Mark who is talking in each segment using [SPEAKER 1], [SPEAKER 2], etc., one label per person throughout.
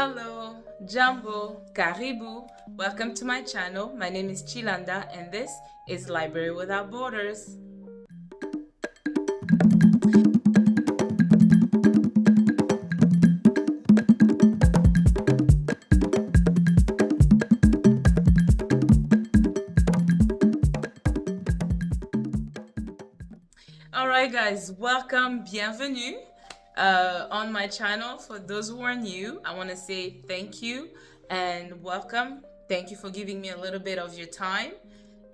[SPEAKER 1] Hello, Jambo, Karibu. Welcome to my channel. My name is Chilanda and this is Library Without Borders. Alright guys, welcome, bienvenue on my channel. For those who are new, I want to say thank you and welcome. Thank you for giving me a little bit of your time.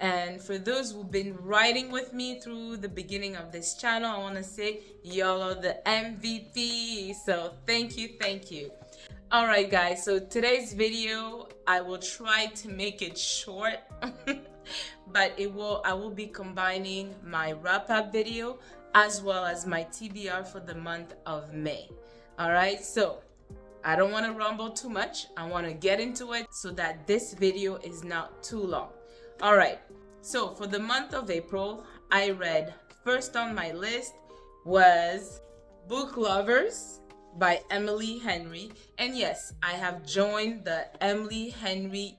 [SPEAKER 1] And for those who've been riding with me through the beginning of this channel, I want to say y'all are the MVP. So thank you, thank you. Alright guys, so today's video, I will try to make it short. But I will be combining my wrap-up video as well as my TBR for the month of May. All right, so I don't want to rumble too much. I want to get into it so that this video is not too long. All right, so for the month of April, I read first on my list was Book Lovers by Emily Henry. And yes, I have joined the Emily Henry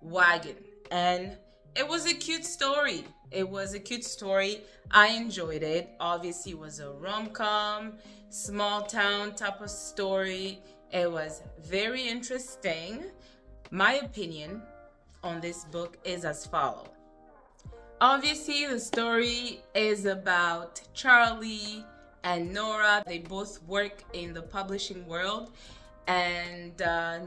[SPEAKER 1] wagon, and it was a cute story. It was a cute story. I enjoyed it. Obviously, it was a rom-com, small town type of story. It was very interesting. My opinion on this book is as follows. Obviously, the story is about Charlie and Nora. They both work in the publishing world. And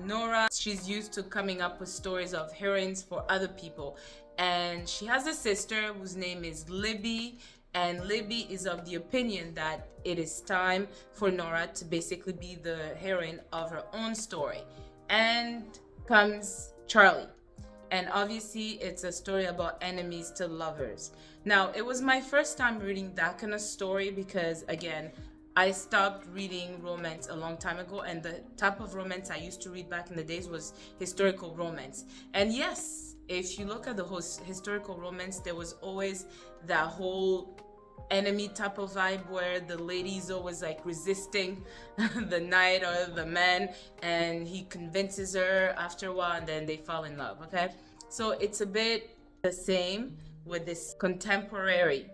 [SPEAKER 1] Nora, she's used to coming up with stories of heroines for other people. And she has a sister whose name is Libby. And Libby is of the opinion that it is time for Nora to basically be the heroine of her own story. And comes Charlie. And obviously, it's a story about enemies to lovers. Now, it was my first time reading that kind of story because, again, I stopped reading romance a long time ago, and the type of romance I used to read back in the days was historical romance. And yes, if you look at the whole historical romance, there was always that whole enemy type of vibe where the lady's always like resisting the knight or the man, and he convinces her after a while and then they fall in love. Okay, so it's a bit the same with this contemporary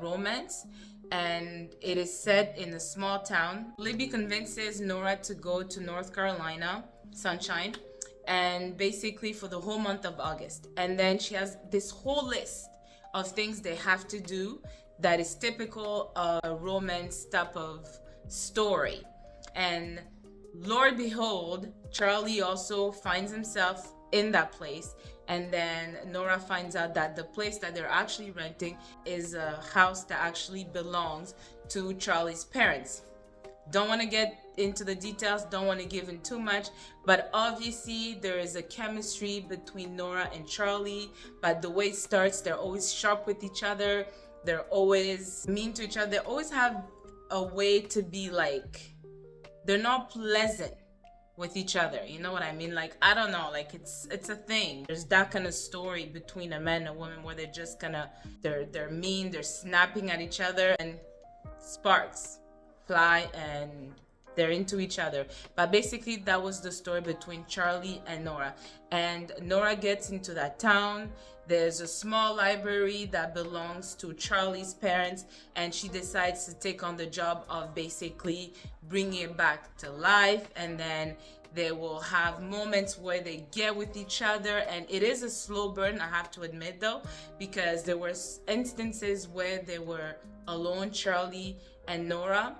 [SPEAKER 1] romance. And it is set in a small town. Libby convinces Nora to go to North Carolina, Sunshine, and basically for the whole month of August. And then she has this whole list of things they have to do that is typical of a romance type of story. And Lord behold, Charlie also finds himself in that place. And then Nora finds out that the place that they're actually renting is a house that actually belongs to Charlie's parents. Don't want to get into the details, don't want to give in too much, but obviously there is a chemistry between Nora and Charlie. But the way it starts, they're always sharp with each other, they're always mean to each other, they always have a way to be like, they're not pleasant with each other, you know what I mean? Like, I don't know, like it's a thing. There's that kind of story between a man and a woman where they're just they're mean, they're snapping at each other, and sparks fly and they're into each other. But basically that was the story between Charlie and Nora. And Nora gets into that town. There's a small library that belongs to Charlie's parents, and she decides to take on the job of basically bringing it back to life. And then they will have moments where they get with each other, and it is a slow burn, I have to admit though, because there were instances where they were alone, Charlie and Nora,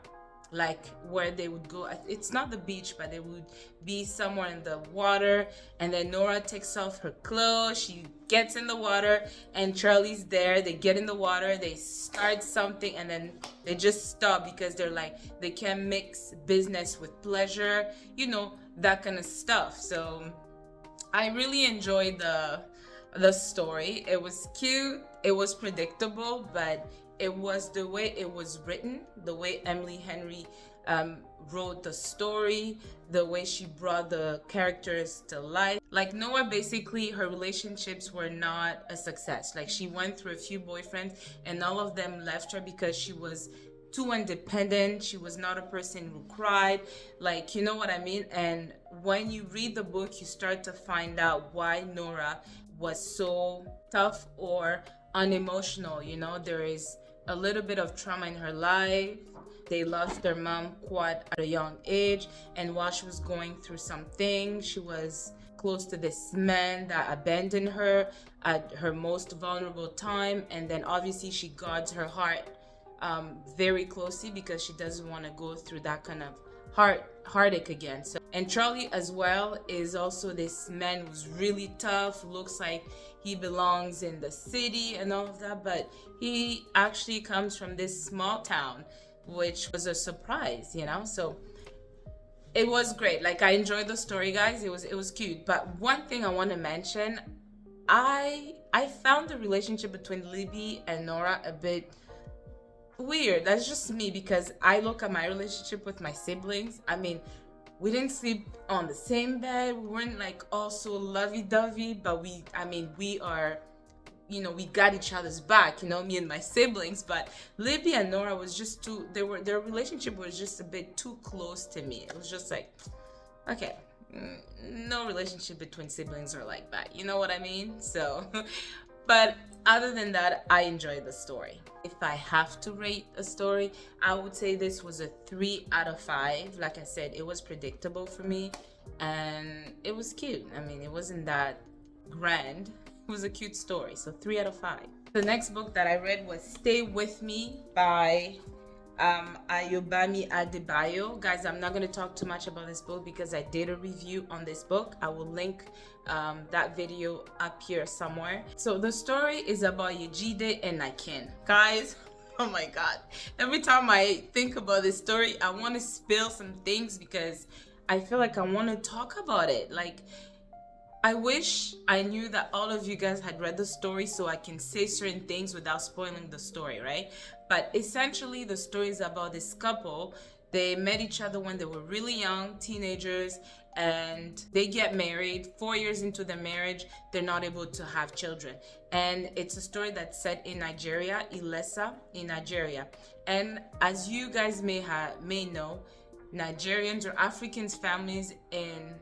[SPEAKER 1] like where they would go, it's not the beach, but they would be somewhere in the water, and then Nora takes off her clothes, she gets in the water, and Charlie's there. They get in the water, they start something, and then they just stop because they're like, they can't mix business with pleasure, you know, that kind of stuff. So I really enjoyed the story. It was cute, it was predictable, but it was the way it was written, the way Emily Henry wrote the story, the way she brought the characters to life. Like Noah, basically her relationships were not a success. Like she went through a few boyfriends and all of them left her because she was too independent. She was not a person who cried, like, you know what I mean? And when you read the book, you start to find out why Nora was so tough or unemotional. You know, there is a little bit of trauma in her life. They lost their mom quite at a young age, and while she was going through something, she was close to this man that abandoned her at her most vulnerable time. And then obviously she guards her heart very closely because she doesn't want to go through that kind of heartache again. So, and Charlie as well is also this man who's really tough, looks like he belongs in the city and all of that, but he actually comes from this small town, which was a surprise, you know. So it was great. Like, I enjoyed the story, guys. It was cute. But one thing I want to mention, I found the relationship between Libby and Nora a bit weird. That's just me, because I look at my relationship with my siblings. I mean, we didn't sleep on the same bed. We weren't like all so lovey-dovey, but we are, you know, we got each other's back, you know, me and my siblings. But Libby and Nora was just their relationship was just a bit too close to me. It was just like, okay, no relationship between siblings are like that, you know what I mean? So, but other than that, I enjoyed the story. If I have to rate a story, I would say this was a 3 out of 5. Like I said, it was predictable for me, and it was cute. I mean, it wasn't that grand. It was a cute story, so 3 out of 5. The next book that I read was Stay With Me by Ayobami Adebayo. Guys, I'm not going to talk too much about this book because I did a review on this book. I will link that video up here somewhere. So the story is about Yejide and Akin. Guys, oh my god, every time I think about this story, I want to spill some things because I feel like I want to talk about it. Like, I wish I knew that all of you guys had read the story so I can say certain things without spoiling the story, right? But essentially, the story is about this couple. They met each other when they were really young, teenagers, and they get married. 4 years into their marriage, they're not able to have children. And it's a story that's set in Nigeria, Ilesa, in Nigeria. And as you guys may know, Nigerians or Africans families in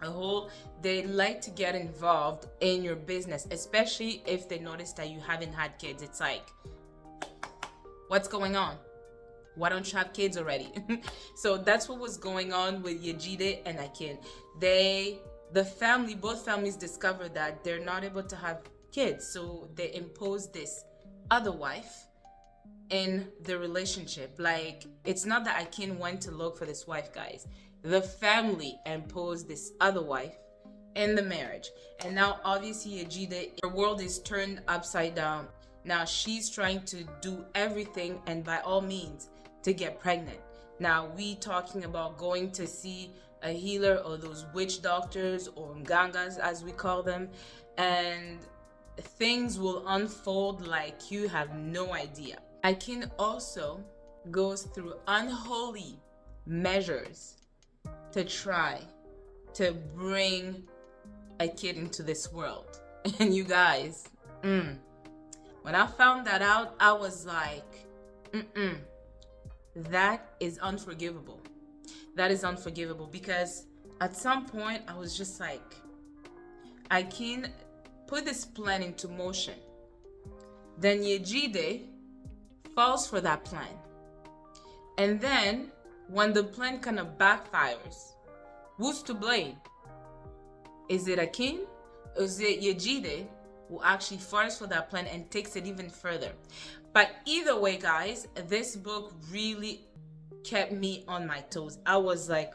[SPEAKER 1] a whole, they like to get involved in your business, especially if they notice that you haven't had kids. It's like, what's going on? Why don't you have kids already? So that's what was going on with Yejide and Akin. Both families discovered that they're not able to have kids, so they imposed this other wife in the relationship. Like, it's not that Akin went to look for this wife, guys. The family imposed this other wife in the marriage. And now obviously Yejide, her world is turned upside down. Now she's trying to do everything and by all means to get pregnant. Now we talking about going to see a healer or those witch doctors or ngangas as we call them, and things will unfold like you have no idea. Akin also goes through unholy measures to try to bring a kid into this world. And you guys, when I found that out, I was like, that is unforgivable. That is unforgivable, because at some point I was just like, Akin put this plan into motion. Then Yejide falls for that plan. And then when the plan kind of backfires, who's to blame? Is it Akin? Or is it Yejide who actually falls for that plan and takes it even further? But either way, guys, this book really kept me on my toes. I was like,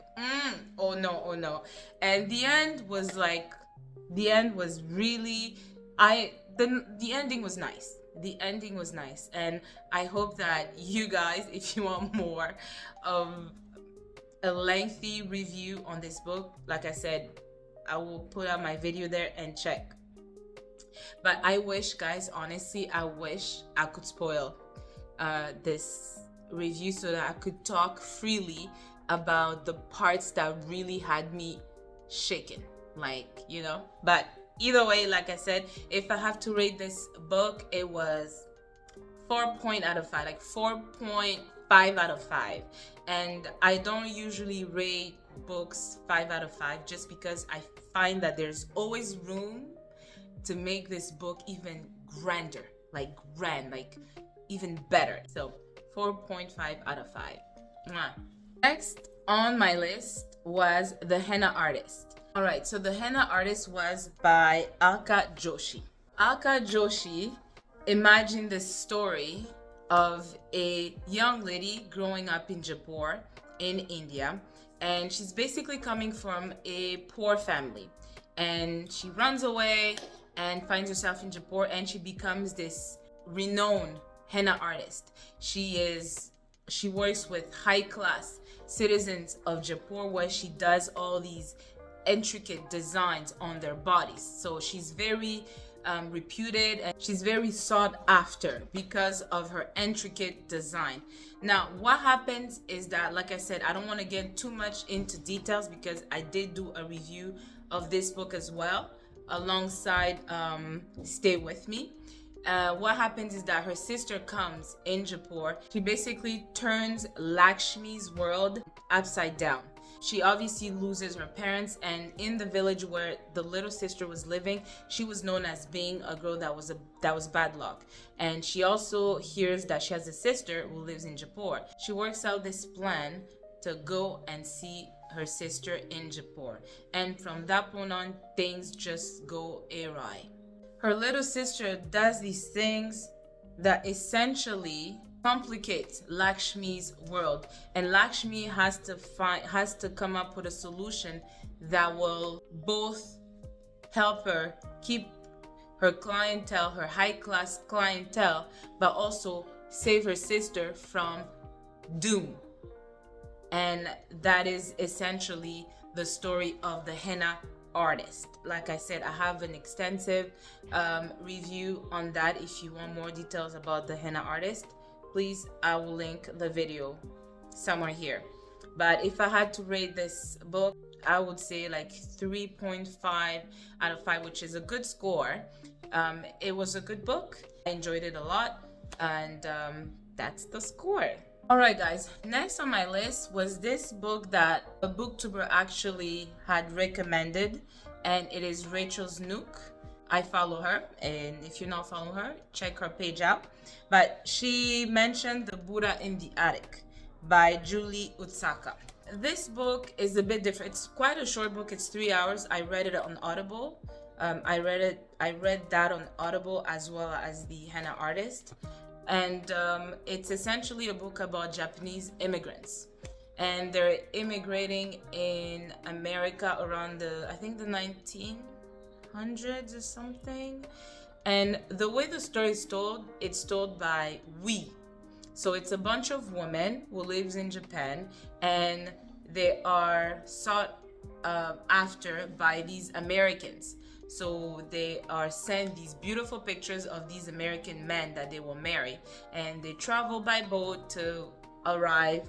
[SPEAKER 1] oh no. And the end was really, the ending was nice. The ending was nice, and I hope that you guys, if you want more of a lengthy review on this book, like I said, I will put out my video there and check. But I wish, guys, honestly, I wish I could spoil this review so that I could talk freely about the parts that really had me shaken, like, you know. But either way, like I said, if I have to rate this book, it was 4 out of 5, like 4.5 out of 5. And I don't usually rate books 5 out of 5 just because I find that there's always room to make this book even grander, like grand, like even better. So 4.5 out of 5. Mwah. Next on my list was The Henna Artist. All right, so The Henna Artist was by Alka Joshi. Alka Joshi imagined the story of a young lady growing up in Jaipur in India, and she's basically coming from a poor family, and she runs away and finds herself in Jaipur, and she becomes this renowned henna artist. She works with high-class citizens of Jaipur, where she does all these intricate designs on their bodies. So she's very reputed, and she's very sought after because of her intricate design. Now, what happens is that, like I said, I don't want to get too much into details because I did do a review of this book as well alongside Stay With Me. What happens is that her sister comes in Jaipur. She basically turns Lakshmi's world upside down. She obviously loses her parents, and in the village where the little sister was living, she was known as being a girl that was bad luck. And she also hears that she has a sister who lives in Jaipur. She works out this plan to go and see her sister in Jaipur, and from that point on, things just go awry. Her little sister does these things that essentially complicates Lakshmi's world, and Lakshmi has to come up with a solution that will both help her keep her clientele, her high-class clientele, but also save her sister from doom. And that is essentially the story of The Henna Artist. Like I said, I have an extensive review on that. If you want more details about The Henna Artist, please, I will link the video somewhere here. But if I had to rate this book, I would say like 3.5 out of 5, which is a good score. It was a good book. I enjoyed it a lot, and that's the score. All right, guys, next on my list was this book that a booktuber actually had recommended, and it is Rachel's Nook. I follow her, and if you're not following her, check her page out. But she mentioned The Buddha in the Attic by Julie Utsaka. This book is a bit different. It's quite a short book. It's 3 hours. I read it on Audible. I read that on Audible as well as The Henna Artist. And it's essentially a book about Japanese immigrants, and they're immigrating in America around I think the 1900s or something. And the way the story is told, it's told by we. So it's a bunch of women who lives in Japan, and they are sought after by these Americans. So they are sent these beautiful pictures of these American men that they will marry, and they travel by boat to arrive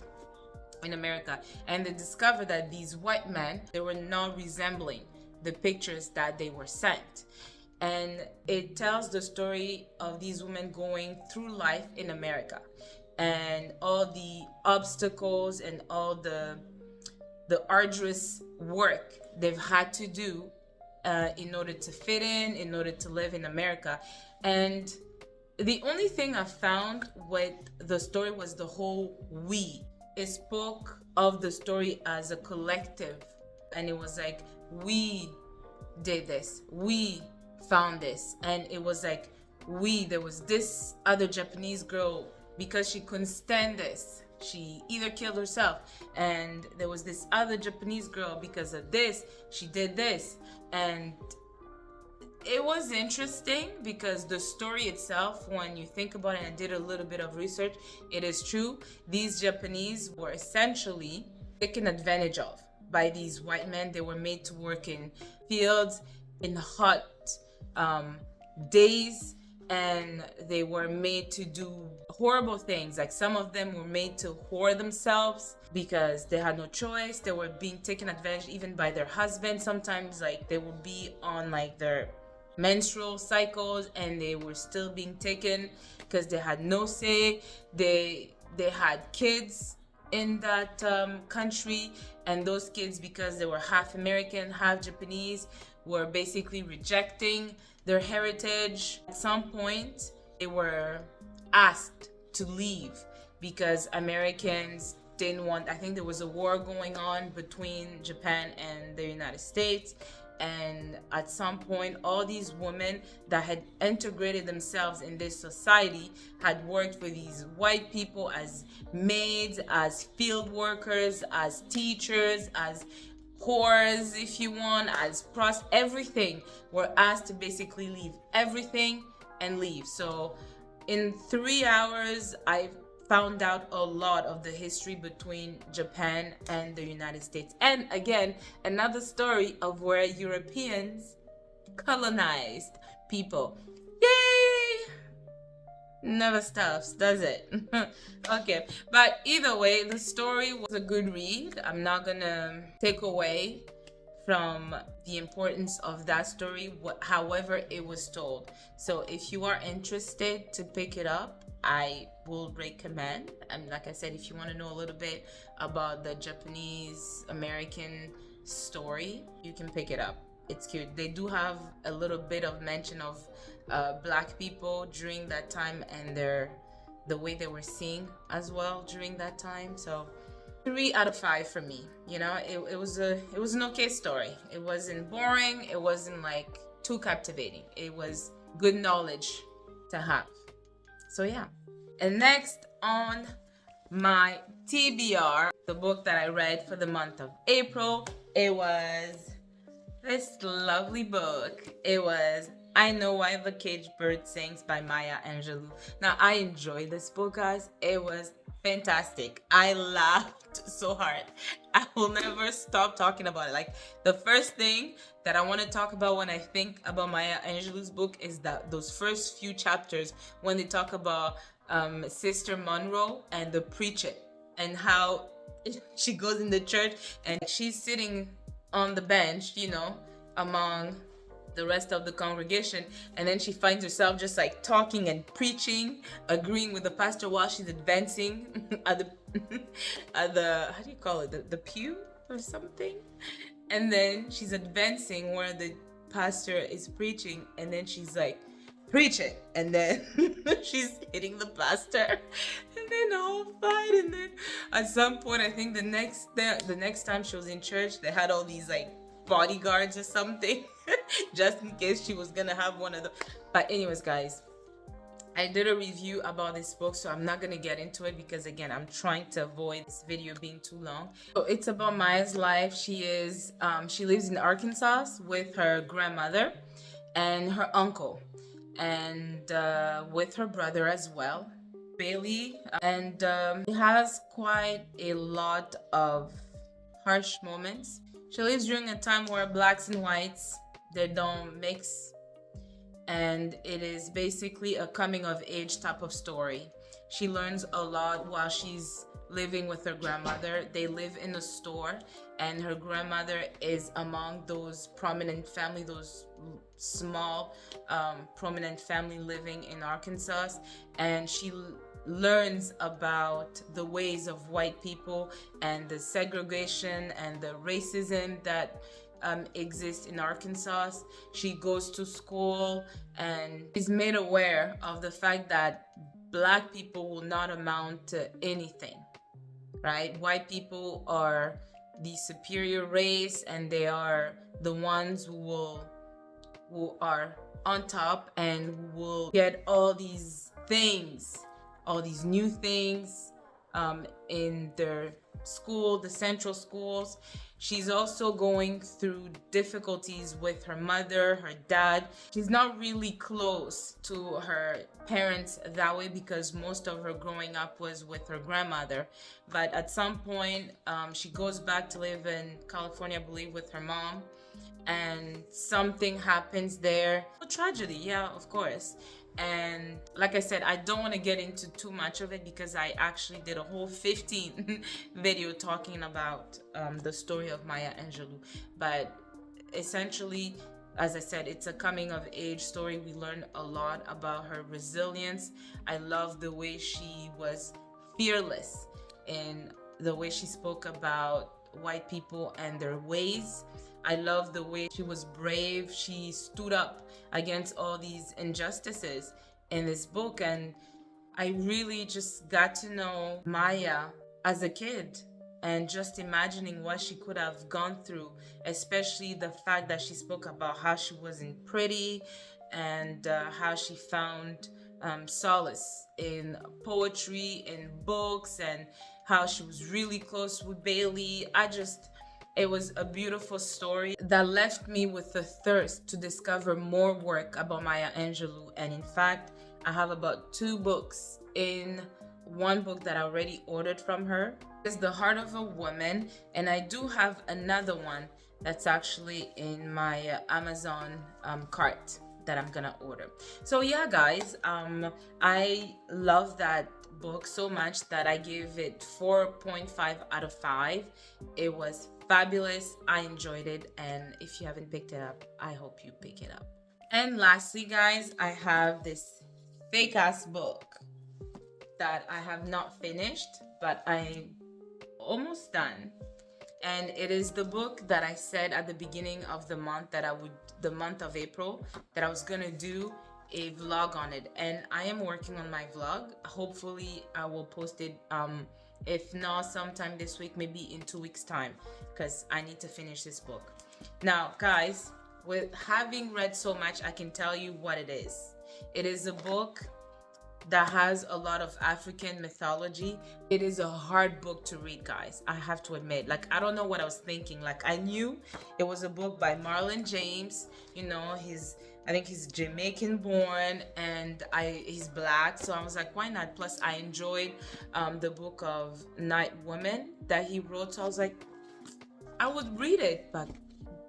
[SPEAKER 1] in America, and they discover that these white men, they were not resembling the pictures that they were sent. And it tells the story of these women going through life in America and all the obstacles and all the arduous work they've had to do in order to fit in order to live in America. And the only thing I found with the story was the whole we. It spoke of the story as a collective, and it was like, we did this, we found this, and it was like, there was this other Japanese girl, because she couldn't stand this, she either killed herself, and there was this other Japanese girl, because of this, she did this. And it was interesting because the story itself, when you think about it, and I did a little bit of research, it is true. These Japanese were essentially taken advantage of by these white men. They were made to work in fields, in hot days, and they were made to do horrible things. Like some of them were made to whore themselves because they had no choice. They were being taken advantage even by their husbands. Sometimes like they would be on like their menstrual cycles and they were still being taken because they had no say. They had kids in that country, and those kids, because they were half American, half Japanese, were basically rejecting their heritage. At some point, they were asked to leave because Americans didn't want, I think there was a war going on between Japan and the United States. And at some point, all these women that had integrated themselves in this society had worked for these white people as maids, as field workers, as teachers, as whores, if you want, as everything, were asked to basically leave everything and leave. So in 3 hours, I found out a lot of the history between Japan and the United States. And again, another story of where Europeans colonized people. Yay! Never stops, does it? Okay, but either way, the story was a good read. I'm not gonna take away from the importance of that story, however it was told. So if you are interested to pick it up, I will recommend. And like I said, if you want to know a little bit about the Japanese American story, you can pick it up. It's cute. They do have a little bit of mention of black people during that time, and the way they were seen as well during that time. So 3 out of 5 for me. You know, it was an okay story. It wasn't boring. It wasn't like too captivating. It was good knowledge to have. So yeah. And next on my TBR, the book that I read for the month of April, it was this lovely book. It was I Know Why the Caged Bird Sings by Maya Angelou. Now, I enjoyed this book, guys. It was fantastic. I laughed so hard. I will never stop talking about it. Like, the first thing that I want to talk about when I think about Maya Angelou's book is that those first few chapters when they talk about Sister Monroe and the preacher, and how she goes in the church and she's sitting on the bench, you know, among the rest of the congregation, and then she finds herself just like talking and preaching, agreeing with the pastor while she's advancing at the how do you call it, the pew or something, and then she's advancing where the pastor is preaching, and then she's like, preach it, and then she's hitting the pastor, and then a whole fight. And then at some point, I think the next time she was in church, they had all these like bodyguards or something just in case she was gonna have one of them. But anyways, guys, I did a review about this book, so I'm not gonna get into it because again, I'm trying to avoid this video being too long. So it's about Maya's life. She lives in Arkansas with her grandmother and her uncle, and with her brother as well, Bailey. And it has quite a lot of harsh moments. She lives during a time where blacks and whites, they don't mix, and it is basically a coming of age type of story. She learns a lot while she's living with her grandmother. They live in a store, and her grandmother is among those prominent family, those small prominent family living in Arkansas, and she learns about the ways of white people and the segregation and the racism that exists in Arkansas. She goes to school and is made aware of the fact that black people will not amount to anything, right? White people are the superior race, and they are the ones who are on top and will get all these things, all these new things in their school, the central schools. She's also going through difficulties with her mother, her dad. She's not really close to her parents that way because most of her growing up was with her grandmother. But at some point, she goes back to live in California, I believe, with her mom. And something happens there. A tragedy, yeah, of course. And like I said, I don't want to get into too much of it because I actually did a whole 15 video talking about the story of Maya Angelou. But essentially, As I said, it's a coming of age story. We learn a lot about her resilience. I love the way she was fearless in the way she spoke about white people and their ways. I love the way she was brave. She stood up against all these injustices in this book. And I really just got to know Maya as a kid, and just imagining what she could have gone through, especially the fact that she spoke about how she wasn't pretty, and how she found solace in poetry, in books, and how she was really close with Bailey. It was a beautiful story that left me with a thirst to discover more work about Maya Angelou. And in fact, I have about 2 books in one book that I already ordered from her. It's The Heart of a Woman, and I do have another one that's actually in my Amazon cart that I'm gonna order. So yeah, guys, I love that book so much that I gave it 4.5 out of 5. It was fabulous. I enjoyed it, and if you haven't picked it up, I hope you pick it up. And lastly, guys, I have this fake ass book that I have not finished, but I'm almost done. And it is the book that I said at the beginning of the month the month of April, that I was gonna do a vlog on it. And I am working on my vlog. Hopefully I will post it, if not sometime this week, maybe in 2 weeks time, because I need to finish this book. Now, guys, with having read so much, I can tell you what it is. It is a book that has a lot of African mythology. It is a hard book to read, guys. I have to admit, like, I don't know what I was thinking. Like, I knew it was a book by Marlon James. You know, I think he's Jamaican born, and he's black, so I was like, why not? Plus, I enjoyed the book of Night Woman that he wrote, so I was like, I would read it. But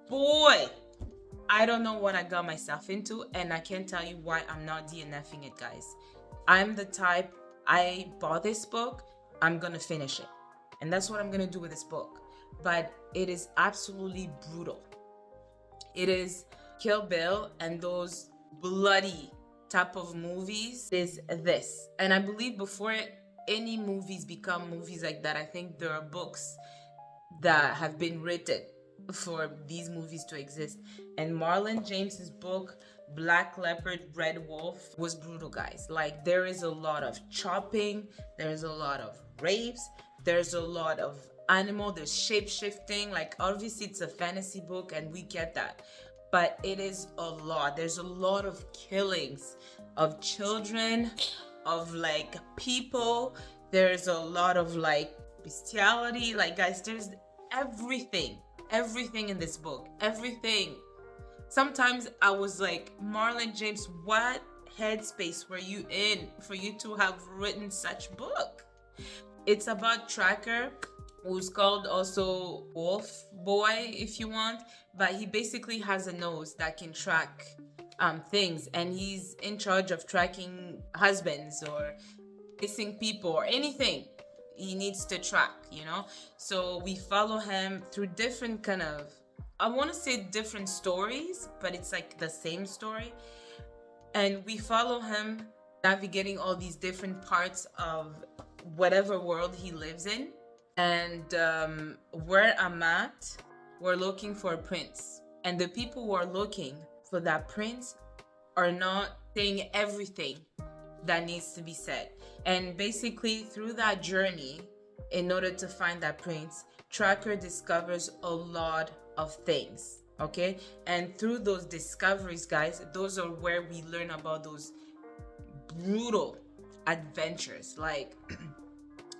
[SPEAKER 1] boy, I don't know what I got myself into, and I can't tell you why I'm not DNFing it, guys. I'm the type, I bought this book, I'm gonna finish it. And that's what I'm gonna do with this book. But it is absolutely brutal. It is Kill Bill and those bloody type of movies is this. And I believe before any movies become movies like that, I think there are books that have been written for these movies to exist. And Marlon James's book, Black Leopard, Red Wolf, was brutal, guys. Like, there is a lot of chopping, there's a lot of rapes, there's a lot of there's shape-shifting. Like, obviously it's a fantasy book and we get that, but it is a lot. There's a lot of killings of children, of like people. There's a lot of like bestiality. Like, guys, there's everything in this book, everything. Sometimes I was like, Marlon James, what headspace were you in for you to have written such book? It's about Tracker, who's called also Wolf Boy if you want, but he basically has a nose that can track things, and he's in charge of tracking husbands or missing people or anything he needs to track, you know? So we follow him through different kind of, I want to say different stories, but it's like the same story. And we follow him navigating all these different parts of whatever world he lives in. And where I'm at, we're looking for a prince. And the people who are looking for that prince are not saying everything that needs to be said. And basically through that journey, in order to find that prince, Tracker discovers a lot of things, okay? And through those discoveries, guys, those are where we learn about those brutal adventures, like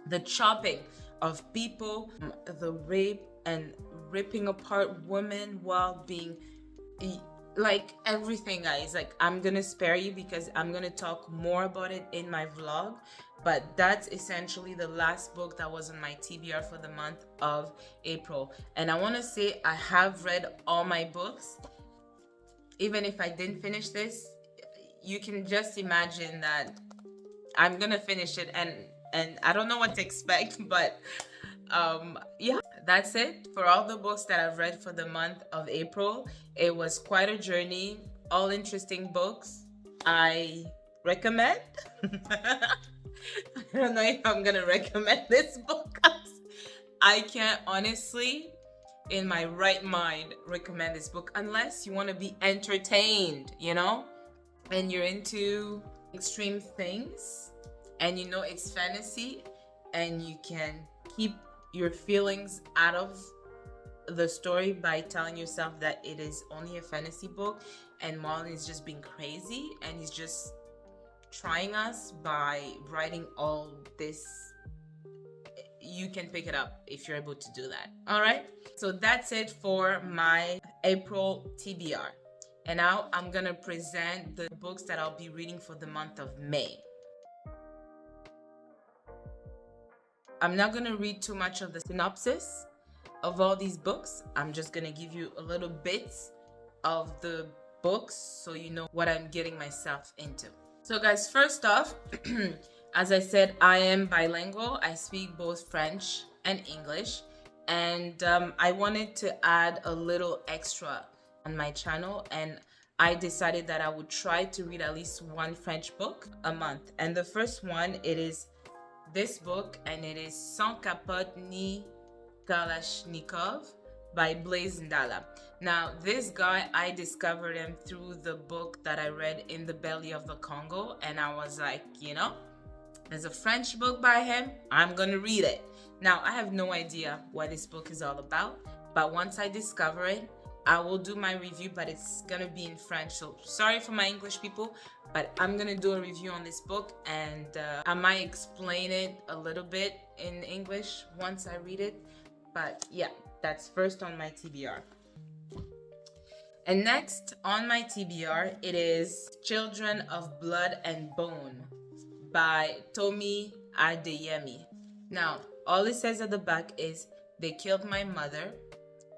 [SPEAKER 1] the chopping of people, the rape and ripping apart women while being, like, everything, guys. Like, I'm gonna spare you because I'm gonna talk more about it in my vlog, but that's essentially the last book that was on my TBR for the month of April. And I want to say I have read all my books. Even if I didn't finish this, you can just imagine that I'm gonna finish it, and I don't know what to expect, but yeah, that's it for all the books that I've read for the month of April. It was quite a journey, all interesting books. I recommend. I don't know if I'm gonna recommend this book. I can't honestly, in my right mind, recommend this book unless you want to be entertained, you know, and you're into extreme things and you know it's fantasy and you can keep your feelings out of the story by telling yourself that it is only a fantasy book and Marlon is just being crazy and he's just trying us by writing all this. You can pick it up if you're able to do that. All right, so that's it for my April TBR, and now I'm gonna present the books that I'll be reading for the month of May. I'm not gonna read too much of the synopsis of all these books. I'm just gonna give you a little bits of the books so you know what I'm getting myself into. So guys, first off, as I said, I am bilingual. I speak both French and English, and I wanted to add a little extra on my channel, and I decided that I would try to read at least one French book a month. And the first one, it is this book, and it is Sans Capote ni Kalashnikov by Blaise Ndala. Now, this guy, I discovered him through the book that I read, In the Belly of the Congo, and I was like, you know, there's a French book by him, I'm gonna read it. Now, I have no idea what this book is all about, but once I discover it, I will do my review, but it's gonna be in French. So sorry for my English people, but I'm gonna do a review on this book, and I might explain it a little bit in English once I read it. But yeah, that's first on my TBR. And next on my TBR, it is Children of Blood and Bone by Tomi Adeyemi. Now, all it says at the back is, they killed my mother,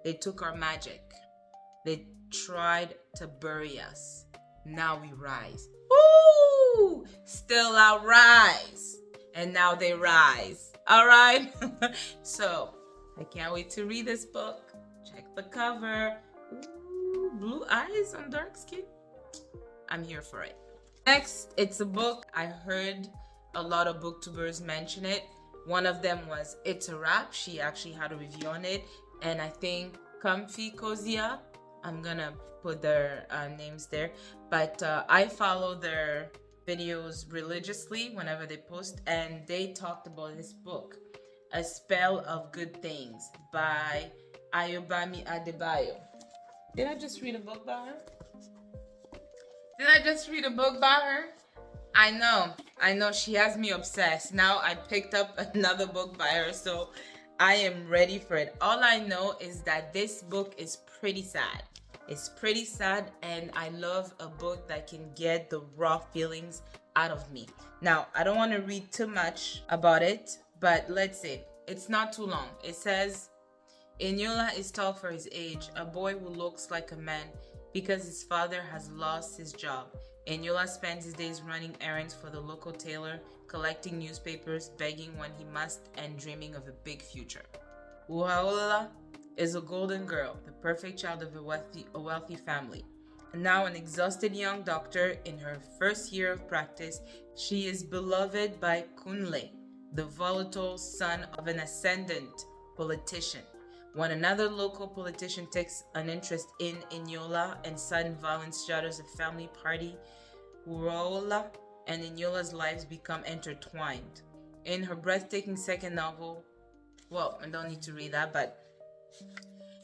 [SPEAKER 1] they took our magic, they tried to bury us, now we rise. Woo! Still I'll rise, and now they rise. All right? So, I can't wait to read this book. Check the cover. Ooh, blue eyes on dark skin. I'm here for it. Next, it's a book. I heard a lot of booktubers mention it. One of them was It's a Wrap. She actually had a review on it. And I think Comfy Kozia. I'm gonna put their names there. But I follow their videos religiously whenever they post. And they talked about this book, A Spell of Good Things by Ayobami Adebayo. Did I just read a book by her? I know, she has me obsessed. Now I picked up another book by her, so I am ready for it. All I know is that this book is pretty sad. It's pretty sad, and I love a book that can get the raw feelings out of me. Now, I don't want to read too much about it, but let's see. It's not too long. It says, Eniola is tall for his age, a boy who looks like a man because his father has lost his job. Eniola spends his days running errands for the local tailor, collecting newspapers, begging when he must, and dreaming of a big future. Uhaola is a golden girl, the perfect child of a wealthy family. And now an exhausted young doctor in her first year of practice, she is beloved by Kunle, the volatile son of an ascendant politician. When another local politician takes an interest in Eniola and sudden violence shatters the family party, Urola and Eniola's lives become intertwined. In her breathtaking second novel, well, I don't need to read that, but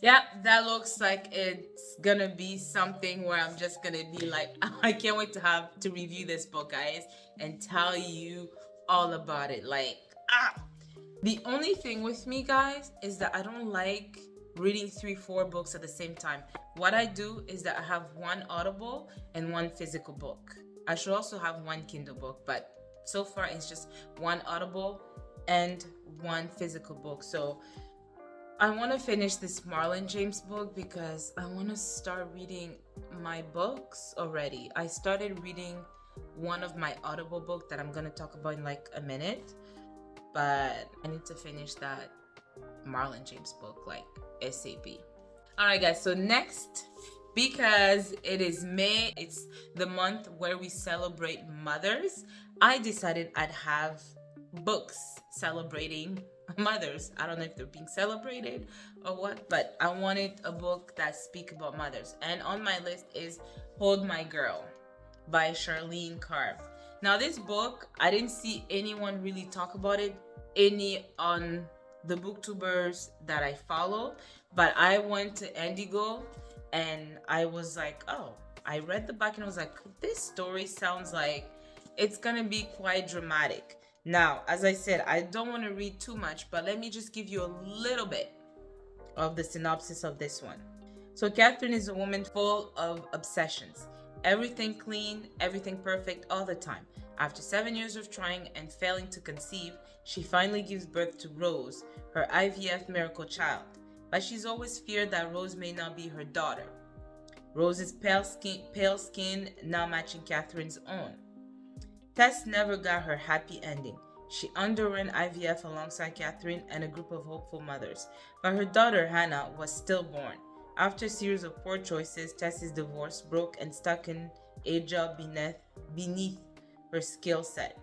[SPEAKER 1] yeah, that looks like it's gonna be something where I'm just gonna be like, I can't wait to review this book, guys, and tell you all about it. The only thing with me, guys, is that I don't like reading 3-4 books at the same time. What I do is that I have one Audible and one physical book. I should also have one Kindle book, but so far it's just one Audible and one physical book. So I want to finish this Marlon James book because I want to start reading my books already. I started reading one of my Audible book that I'm going to talk about in like a minute, but I need to finish that Marlon James book, like SAP. All right, guys. So next, because it is May, it's the month where we celebrate mothers, I decided I'd have books celebrating mothers. I don't know if they're being celebrated or what, but I wanted a book that speak about mothers. And on my list is Hold My Girl by Charlene Carr. Now this book, I didn't see anyone really talk about it any on the booktubers that I follow, but I went to Indigo and I was like, oh, I read the back and I was like, this story sounds like it's gonna be quite dramatic. Now, as I said, I don't want to read too much, but let me just give you a little bit of the synopsis of this one. So Catherine is a woman full of obsessions. Everything clean, everything perfect all the time. After 7 years of trying and failing to conceive, she finally gives birth to Rose, her IVF miracle child. But she's always feared that Rose may not be her daughter. Rose's pale skin now matching Catherine's own. Tess never got her happy ending. She underwent IVF alongside Catherine and a group of hopeful mothers, but her daughter Hannah was stillborn. After a series of poor choices, Tess is divorced, broke, and stuck in a job beneath her skill set.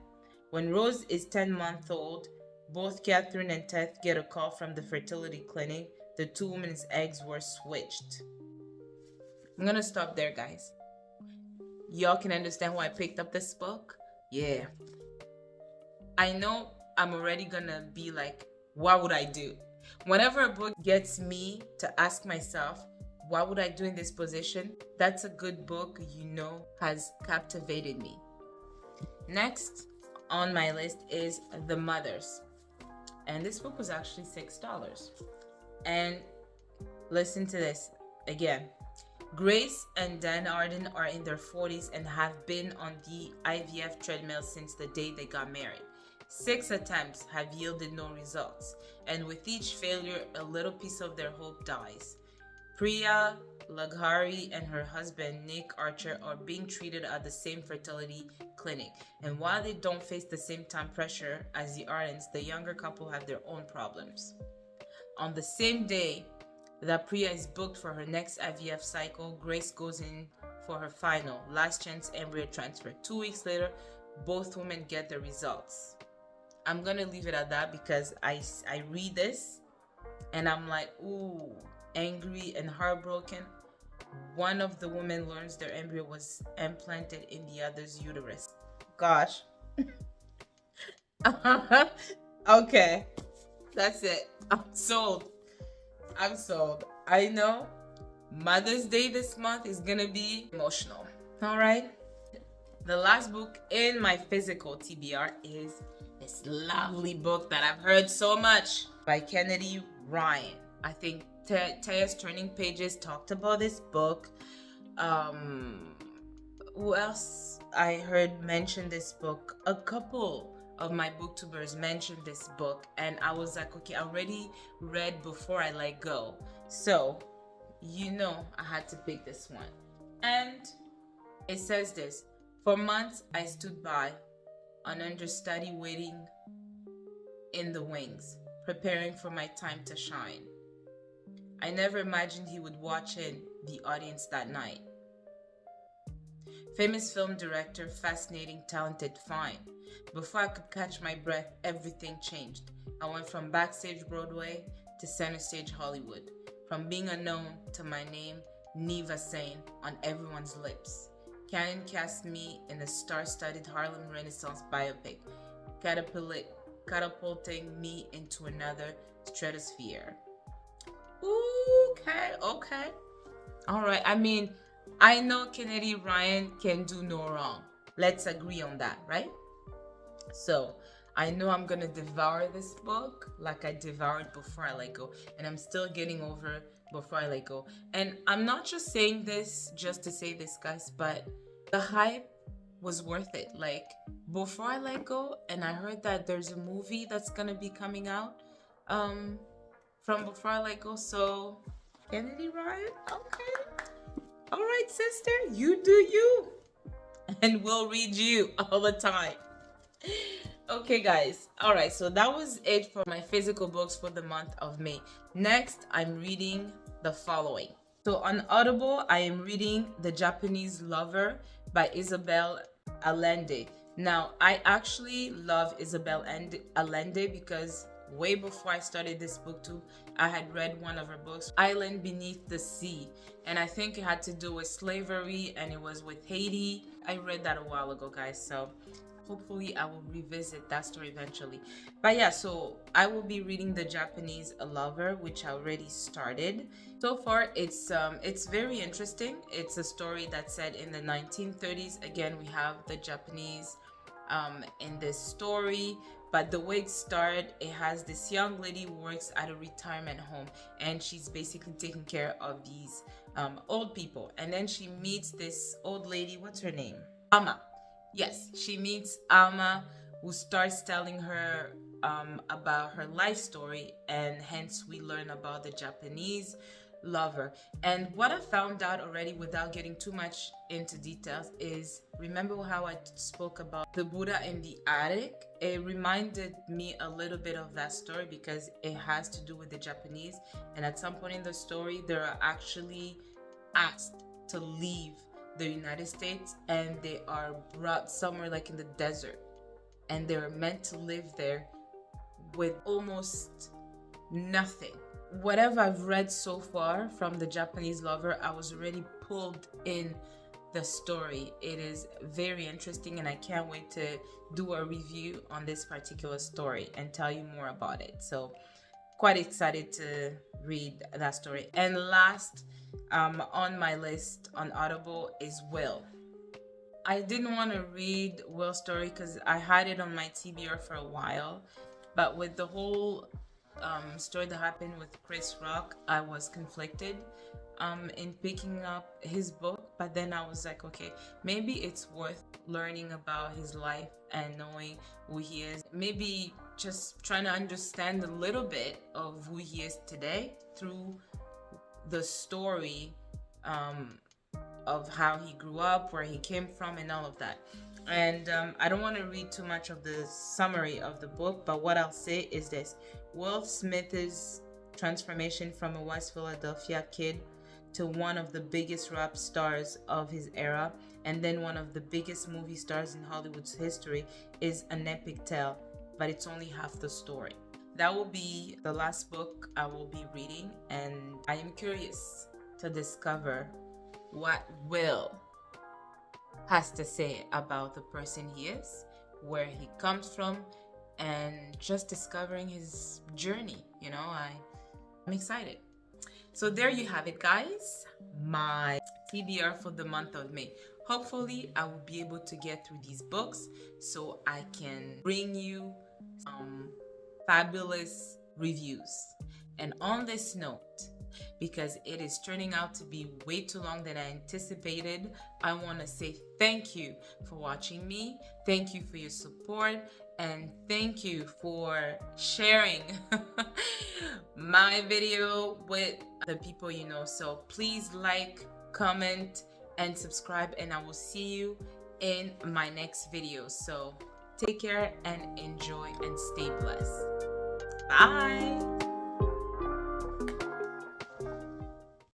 [SPEAKER 1] When Rose is 10 months old, both Catherine and Tess get a call from the fertility clinic. The two women's eggs were switched. I'm gonna stop there, guys. Y'all can understand why I picked up this book? Yeah. I know I'm already gonna be like, what would I do? Whenever a book gets me to ask myself, what would I do in this position? That's a good book, has captivated me. Next on my list is The Mothers. And this book was actually $6. And listen to this again. Grace and Dan Arden are in their 40s and have been on the IVF treadmill since the day they got married. 6 attempts have yielded no results, and with each failure, a little piece of their hope dies. Priya Laghari and her husband, Nick Archer, are being treated at the same fertility clinic, and while they don't face the same time pressure as the Ardens, the younger couple have their own problems. On the same day that Priya is booked for her next IVF cycle, Grace goes in for her final, last chance embryo transfer. 2 weeks later, both women get the results. I'm gonna leave it at that because I read this and I'm like, ooh, angry and heartbroken. One of the women learns their embryo was implanted in the other's uterus. Gosh. Okay, that's it. I'm sold. I know Mother's Day this month is gonna be emotional. All right. The last book in my physical TBR is this lovely book that I've heard so much by Henna Ryan. I think Taya's Turning Pages talked about this book. Who else I heard mention this book? A couple of my booktubers mentioned this book, and I was like, okay, I already read Before I Let Go, so I had to pick this one. And it says this: for months I stood by, an understudy waiting in the wings, preparing for my time to shine. I never imagined he would watch in the audience that night. Famous film director, fascinating, talented, fine. Before I could catch my breath, everything changed. I went from backstage Broadway to center stage Hollywood. From being unknown to my name, Neva Sane, on everyone's lips. Canon cast me in a star-studded Harlem Renaissance biopic, catapulting me into another stratosphere. Okay. All right. I mean, I know Henna Ryan can do no wrong. Let's agree on that, right? So I know I'm gonna devour this book like I devoured Before I Let Go, and I'm still getting over Before I Let Go. And I'm not just saying this just to say this, guys, but the hype was worth it. Like, Before I Let Go, and I heard that there's a movie that's gonna be coming out from Before I Let Go. So Henna Ryan, okay. All right, sister, you do you. And we'll read you all the time. Okay, guys. All right, so that was it for my physical books for the month of May. Next, I'm reading the following. So on Audible, I am reading The Japanese Lover by Isabel Allende. Now, I actually love Isabel Allende because way before I started this booktube, I had read one of her books, Island Beneath the Sea, and I think it had to do with slavery and it was with Haiti. I read that a while ago, guys, so hopefully I will revisit that story eventually. But yeah, so I will be reading The Japanese Lover, which I already started. So far it's very interesting. It's a story that's set in the 1930s. Again, we have the Japanese in this story, but the way it started, it has this young lady who works at a retirement home, and she's basically taking care of these old people. And then she meets this old lady. What's her name? Ama. Yes, she meets Alma, who starts telling her about her life story, and hence we learn about the Japanese lover. And what I found out already, without getting too much into details, is, remember how I spoke about the Buddha in the attic? It reminded me a little bit of that story because it has to do with the Japanese, and at some point in the story they are actually asked to leave the United States, and they are brought somewhere like in the desert, and they're meant to live there with almost nothing. Whatever I've read so far from The Japanese Lover, I was already pulled in the story. It is very interesting, and I can't wait to do a review on this particular story and tell you more about it. So quite excited to read that story. And last on my list on Audible is Will. I didn't want to read Will's story because I had it on my TBR for a while, but with the whole story that happened with Chris Rock, I was conflicted in picking up his book. But then I was like, okay, maybe it's worth learning about his life and knowing who he is. Maybe just trying to understand a little bit of who he is today through the story of how he grew up, where he came from, and all of that. And I don't want to read too much of the summary of the book, but what I'll say is this: Will Smith's transformation from a West Philadelphia kid to one of the biggest rap stars of his era, and then one of the biggest movie stars in Hollywood's history, is an epic tale, but it's only half the story. That will be the last book I will be reading, and I am curious to discover what Will has to say about the person he is, where he comes from, and just discovering his journey. I'm excited. So there you have it, guys, my TBR for the month of May. Hopefully I will be able to get through these books so I can bring you some fabulous reviews. And on this note, because it is turning out to be way too long than I anticipated, I want to say thank you for watching me. Thank you for your support, and thank you for sharing my video with the people you know. So please like, comment, and subscribe, and I will see you in my next video. So take care and enjoy and stay blessed. Bye.